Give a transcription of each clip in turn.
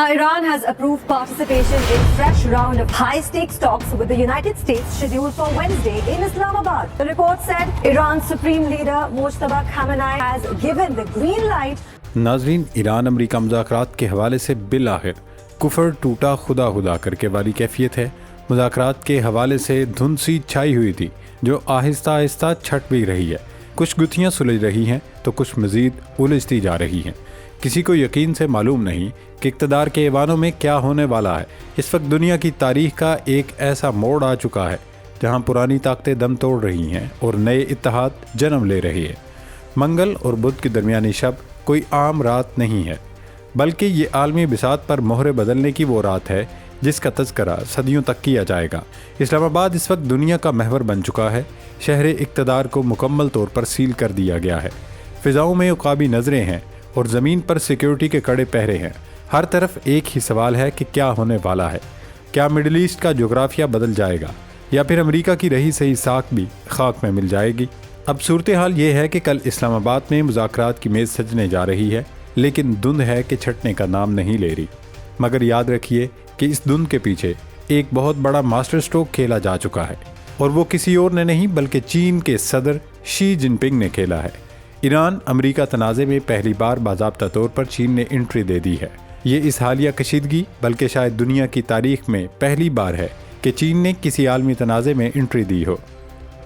Iran has approved participation in fresh round of high-stakes talks with the United States scheduled for Wednesday in Islamabad. The report said Iran's supreme leader Mojtaba Khamenei has given the green light. नाज़रीन, Iran अमरीका मुज़ाकरात के हवाले से bill आखिर कुफर टूटा खुदा खुदा करके वाली कैफियत है। मुज़ाकरात के हवाले से धुंध सी छाई हुई थी जो आहिस्ता आहिस्ता छट भी रही है। कुछ गुत्थियाँ सुलझ रही हैं तो कुछ मज़ीद उलझती जा रही हैं। किसी को यकीन से मालूम नहीं कि इक़्तिदार के ऐवानों में क्या होने वाला है। इस वक्त दुनिया की तारीख़ का एक ऐसा मोड़ आ चुका है जहाँ पुरानी ताकतें दम तोड़ रही हैं और नए इत्तेहाद जन्म ले रही है। मंगल और बुध की दरमियानी शब कोई आम रात नहीं है, बल्कि ये आलमी बिसात पर मोहरे बदलने की वो रात है जिसका तज़किरा सदियों तक किया जाएगा। इस्लामाबाद इस वक्त दुनिया का महवर बन चुका है। शहर इक़्तिदार को मुकम्मल तौर पर सील कर दिया गया है। फ़िज़ाओं में उकाबी नज़रें हैं और ज़मीन पर सिक्योरिटी के कड़े पहरे हैं। हर तरफ एक ही सवाल है कि क्या होने वाला है। क्या मिडिल ईस्ट का जोग्राफिया बदल जाएगा या फिर अमेरिका की रही सही साख भी खाक में मिल जाएगी। अब सूरत हाल ये है कि कल इस्लामाबाद में मुज़ाकरात की मेज़ सजने जा रही है, लेकिन धुंध है कि छटने का नाम नहीं ले रही। मगर याद रखिए कि इस धुंध के पीछे एक बहुत बड़ा मास्टर स्ट्रोक खेला जा चुका है और वो किसी और ने नहीं बल्कि चीन के सदर शी जिनपिंग ने खेला है। ईरान अमेरिका तनाज़े में पहली बार बाज़ाब्ता तौर पर चीन ने एंट्री दे दी है। ये इस हालिया कशीदगी बल्कि शायद दुनिया की तारीख में पहली बार है कि चीन ने किसी आलमी तनाज़े में एंट्री दी हो।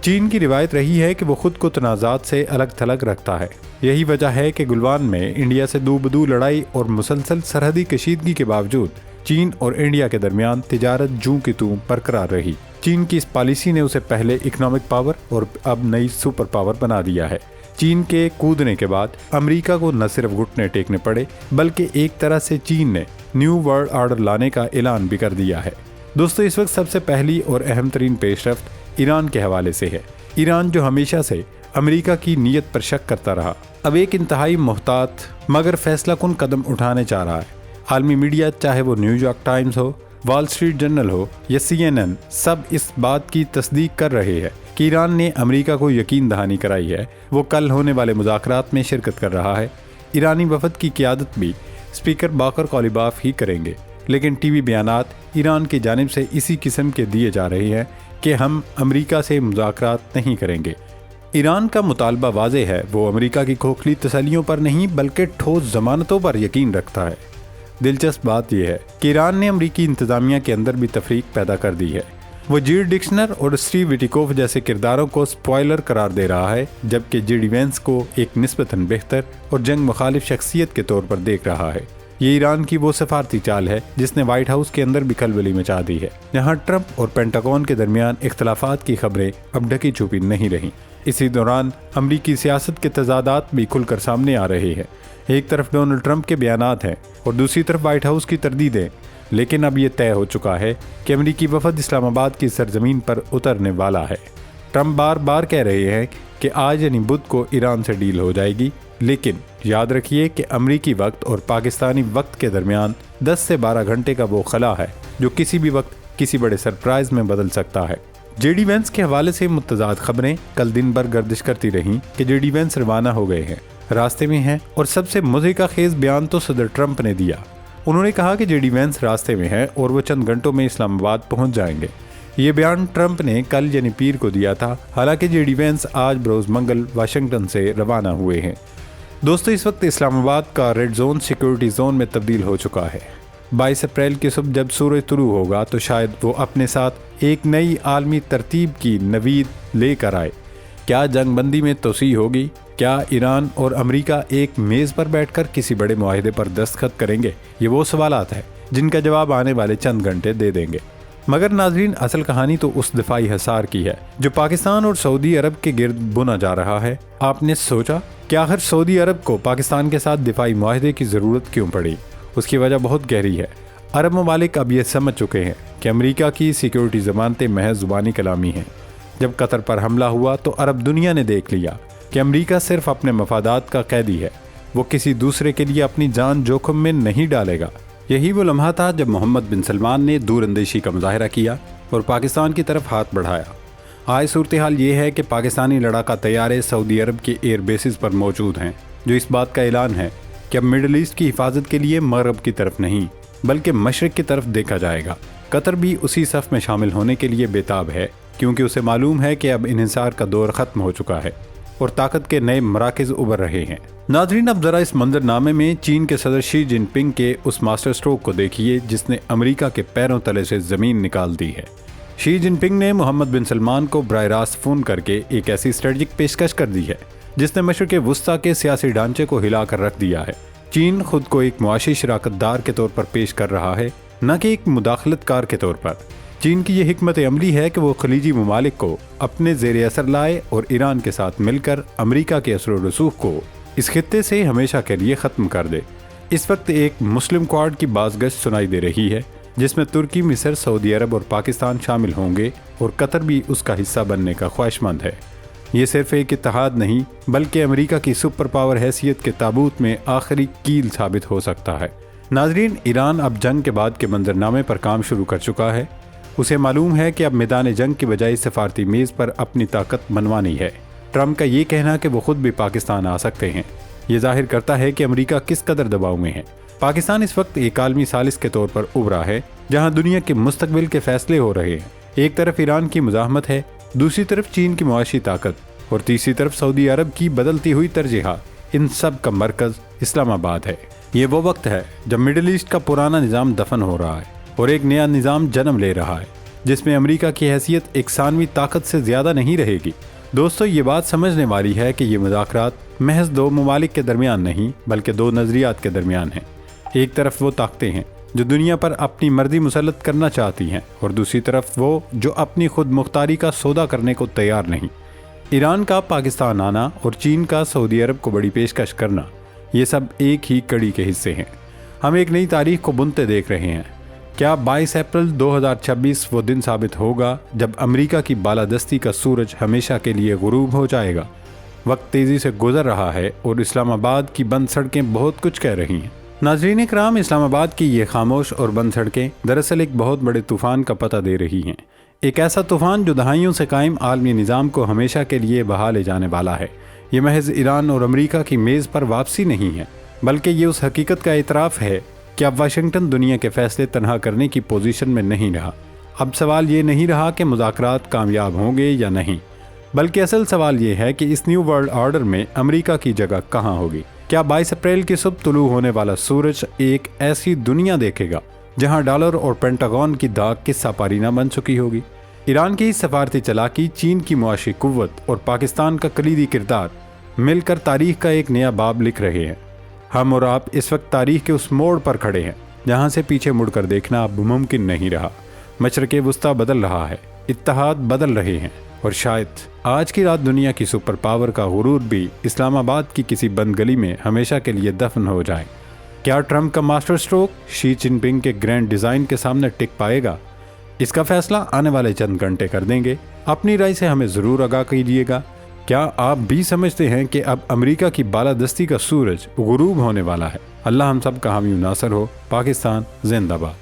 चीन की रिवायत रही है कि वो खुद को तनाज़ात से अलग थलग रखता है। यही वजह है कि गुलवान में इंडिया से दो बदू लड़ाई और मुसलसल सरहदी कशीदगी के बावजूद चीन और इंडिया के दरमियान तिजारत जूं की तूं बरकरार रही। चीन की इस पॉलिसी ने उसे पहले इकनॉमिक पावर और अब नई सुपर पावर बना दिया है। चीन के कूदने के बाद अमेरिका को न सिर्फ घुटने टेकने पड़े बल्कि एक तरह से चीन ने न्यू वर्ल्ड ऑर्डर लाने का ऐलान भी कर दिया है। दोस्तों, इस वक्त सबसे पहली और अहम तरीन पेशरफ्त ईरान के हवाले से है। ईरान जो हमेशा से अमेरिका की नीयत पर शक करता रहा, अब एक इंतहाई मोहतात मगर फैसला कुन कदम उठाने जा रहा है। आलमी मीडिया, चाहे वो न्यूयॉर्क टाइम्स हो, वॉल स्ट्रीट जर्नल हो या CNN, सब इस बात की तस्दीक कर रहे हैं कि ईरान ने अमेरिका को यकीन दहानी कराई है वो कल होने वाले मुज़ाकरात में शिरकत कर रहा है। ईरानी वफद की क़ियादत भी स्पीकर बाकर कौलिबाफ ही करेंगे, लेकिन टीवी बयानात ईरान की जानिब से इसी किस्म के दिए जा रहे हैं कि हम अमेरिका से मुज़ाकरात नहीं करेंगे। ईरान का मुतालबा वाज़ेह है, वो अमेरिका की खोखली तसल्लियों पर नहीं बल्कि ठोस ज़मानतों पर यकीन रखता है। दिलचस्प बात यह है कि ईरान ने अमरीकी इंतज़ामिया के अंदर भी तफरीक पैदा कर दी है। वो जीर डिक्शनर और स्टीव विटिकोफ जैसे किरदारों को स्पॉइलर करार दे रहा है, जबकि जेडी वेंस को एक निस्बतन बेहतर और जंग मुखालिफ शख्सियत के तौर पर देख रहा है। ये ईरान की वो सफारती चाल है जिसने व्हाइट हाउस के अंदर भी खलबली मचा दी है। यहाँ ट्रंप और पेंटागन के दरमियान इख्तलाफात की खबरें अब ढकी छुपी नहीं रहीं। इसी दौरान अमरीकी सियासत के तजादात भी खुलकर सामने आ रहे हैं। एक तरफ डोनाल्ड ट्रंप के बयानात हैं और दूसरी तरफ व्हाइट हाउस की तरदीदें। लेकिन अब ये तय हो चुका है कि अमरीकी वफद इस्लामाबाद की सरजमीन पर उतरने वाला है। ट्रंप बार बार कह रहे हैं कि आज यानी बुध को ईरान से डील हो जाएगी, लेकिन याद रखिए कि अमरीकी वक्त और पाकिस्तानी वक्त के दरमियान 10 से 12 घंटे का वो खला है जो किसी भी वक्त किसी बड़े सरप्राइज में बदल सकता है। जेडी वेंस के हवाले से मुतज़ाद खबरें कल दिन भर गर्दिश करती रहीं कि जेडी वेंस रवाना हो गए हैं, रास्ते में हैं, और सबसे मुज़हिका खेज बयान तो सदर ट्रंप ने दिया। उन्होंने कहा कि जेडी वेंस रास्ते में हैं और वो चंद घंटों में इस्लामाबाद पहुंच जाएंगे। ये बयान ट्रंप ने कल यानी पीर को दिया था। हालांकि जेडी वेंस आज बरोज़ मंगल वाशिंगटन से रवाना हुए हैं। दोस्तों, इस वक्त इस्लामाबाद का रेड जोन सिक्योरिटी जोन में तब्दील हो चुका है। 22 अप्रैल की सुबह जब सूरज तुलू होगा तो शायद वो अपने साथ एक नई आलमी तरतीब की नवीद लेकर आए। क्या जंगबंदी में तोसी होगी? क्या ईरान और अमेरिका एक मेज़ पर बैठकर किसी बड़े मुआहिदे पर दस्तखत करेंगे? ये वो सवालात हैं जिनका जवाब आने वाले चंद घंटे दे देंगे। मगर नाजरीन, असल कहानी तो उस दिफाई हसार की है जो पाकिस्तान और सऊदी अरब के गिर्द बुना जा रहा है। आपने सोचा कि आखिर सऊदी अरब को पाकिस्तान के साथ दिफाई मुआहिदे की ज़रूरत क्यों पड़ी? उसकी वजह बहुत गहरी है। अरब ममालिक अब ये समझ चुके हैं कि अमेरिका की सिक्योरिटी ज़मानतें महज ज़ुबानी कलामी हैं। जब कतर पर हमला हुआ तो अरब दुनिया ने देख लिया कि अमेरिका सिर्फ अपने मफादात का कैदी है, वो किसी दूसरे के लिए अपनी जान जोखिम में नहीं डालेगा। यही वो लम्हा था जब मोहम्मद बिन सलमान ने दूरअंदेशी का मुजाहरा किया और पाकिस्तान की तरफ हाथ बढ़ाया। आज सूरत हाल ये है कि पाकिस्तानी लड़ाका तैयारे सऊदी अरब के एयर बेसिस पर मौजूद हैं, जो इस बात का ऐलान है कि अब मिडल ईस्ट की हिफाजत के लिए मगरब की तरफ नहीं بلکہ مشرق کی طرف دیکھا جائے گا۔ قطر بھی اسی صف میں شامل ہونے کے لیے بےتاب ہے، کیونکہ اسے معلوم ہے کہ اب انحصار کا دور ختم ہو چکا ہے اور طاقت کے نئے مراکز ابھر رہے ہیں۔ ناظرین، اب ذرا اس منظرنامے میں چین کے صدر شی جن پنگ کے اس ماسٹر سٹروک کو دیکھیے جس نے امریکہ کے پیروں تلے سے زمین نکال دی ہے۔ شی جن پنگ نے محمد بن سلمان کو براہ راست فون کر کے ایک ایسی اسٹریٹجک پیشکش کر دی ہے جس نے مشرق وسطیٰ کے سیاسی ڈھانچے کو ہلا کر رکھ دیا ہے۔ چین خود کو ایک معاشی شراکت دار کے طور پر پیش کر رہا ہے، نہ کہ ایک مداخلت کار کے طور پر۔ چین کی یہ حکمت عملی ہے کہ وہ خلیجی ممالک کو اپنے زیر اثر لائے اور ایران کے ساتھ مل کر امریکہ کے اثر و رسوخ کو اس خطے سے ہمیشہ کے لیے ختم کر دے۔ اس وقت ایک مسلم کوارڈ کی بازگشت سنائی دے رہی ہے جس میں ترکی، مصر، سعودی عرب اور پاکستان شامل ہوں گے اور قطر بھی اس کا حصہ بننے کا خواہش مند ہے۔ یہ صرف ایک اتحاد نہیں بلکہ امریکہ کی سپر پاور حیثیت کے تابوت میں آخری کیل ثابت ہو سکتا ہے۔ ناظرین، ایران اب جنگ کے بعد کے منظرنامے پر کام شروع کر چکا ہے۔ اسے معلوم ہے کہ اب میدان جنگ کی بجائے سفارتی میز پر اپنی طاقت منوانی ہے۔ ٹرمپ کا یہ کہنا کہ وہ خود بھی پاکستان آ سکتے ہیں یہ ظاہر کرتا ہے کہ امریکہ کس قدر دباؤ میں ہے۔ پاکستان اس وقت ایک عالمی ثالث کے طور پر ابھرا ہے جہاں دنیا کے مستقبل کے فیصلے ہو رہے ہیں۔ ایک طرف ایران کی مزاحمت ہے، دوسری طرف چین کی معاشی طاقت اور تیسری طرف سعودی عرب کی بدلتی ہوئی ترجیحات۔ ان سب کا مرکز اسلام آباد ہے۔ یہ وہ وقت ہے جب مڈل ایسٹ کا پرانا نظام دفن ہو رہا ہے اور ایک نیا نظام جنم لے رہا ہے جس میں امریکہ کی حیثیت ایک ثانوی طاقت سے زیادہ نہیں رہے گی۔ دوستو، یہ بات سمجھنے والی ہے کہ یہ مذاکرات محض دو ممالک کے درمیان نہیں بلکہ دو نظریات کے درمیان ہیں۔ ایک طرف وہ طاقتیں ہیں جو دنیا پر اپنی مرضی مسلط کرنا چاہتی ہیں اور دوسری طرف وہ جو اپنی خود مختاری کا سودا کرنے کو تیار نہیں۔ ایران کا پاکستان آنا اور چین کا سعودی عرب کو بڑی پیشکش کرنا، یہ سب ایک ہی کڑی کے حصے ہیں۔ ہم ایک نئی تاریخ کو بنتے دیکھ رہے ہیں۔ کیا 22 اپریل 2026 وہ دن ثابت ہوگا جب امریکہ کی بالادستی کا سورج ہمیشہ کے لیے غروب ہو جائے گا؟ وقت تیزی سے گزر رہا ہے اور اسلام آباد کی بند سڑکیں بہت کچھ کہہ رہی ہیں۔ ناظرین کرام، اسلام آباد کی یہ خاموش اور بند سڑکیں دراصل ایک بہت بڑے طوفان کا پتہ دے رہی ہیں۔ ایک ایسا طوفان جو دہائیوں سے قائم عالمی نظام کو ہمیشہ کے لیے بہا لے جانے والا ہے۔ یہ محض ایران اور امریکہ کی میز پر واپسی نہیں ہے بلکہ یہ اس حقیقت کا اعتراف ہے کہ اب واشنگٹن دنیا کے فیصلے تنہا کرنے کی پوزیشن میں نہیں رہا۔ اب سوال یہ نہیں رہا کہ مذاکرات کامیاب ہوں گے یا نہیں، بلکہ اصل سوال یہ ہے کہ اس نیو ورلڈ آرڈر میں امریکہ کی جگہ کہاں ہوگی۔ کیا 22 اپریل کی صبح طلوع ہونے والا سورج ایک ایسی دنیا دیکھے گا جہاں ڈالر اور پینٹاگون کی داغ قصہ پاری نہ بن چکی ہوگی؟ ایران کی سفارتی چالاکی، چین کی معاشی قوت اور پاکستان کا کلیدی کردار مل کر تاریخ کا ایک نیا باب لکھ رہے ہیں۔ ہم اور آپ اس وقت تاریخ کے اس موڑ پر کھڑے ہیں جہاں سے پیچھے مڑ کر دیکھنا اب ممکن نہیں رہا۔ مشرق وسطیٰ بدل رہا ہے، اتحاد بدل رہے ہیں اور شاید آج کی رات دنیا کی سپر پاور کا غرور بھی اسلام آباد کی کسی بند گلی میں ہمیشہ کے لیے دفن ہو جائے۔ کیا ٹرمپ کا ماسٹر سٹروک شی جن پنگ کے گرینڈ ڈیزائن کے سامنے ٹک پائے گا؟ اس کا فیصلہ آنے والے چند گھنٹے کر دیں گے۔ اپنی رائے سے ہمیں ضرور آگاہ کیجیے گا۔ کیا آپ بھی سمجھتے ہیں کہ اب امریکہ کی بالادستی کا سورج غروب ہونے والا ہے؟ اللہ ہم سب کا حامی و ناصر ہو۔ پاکستان زندہ باد۔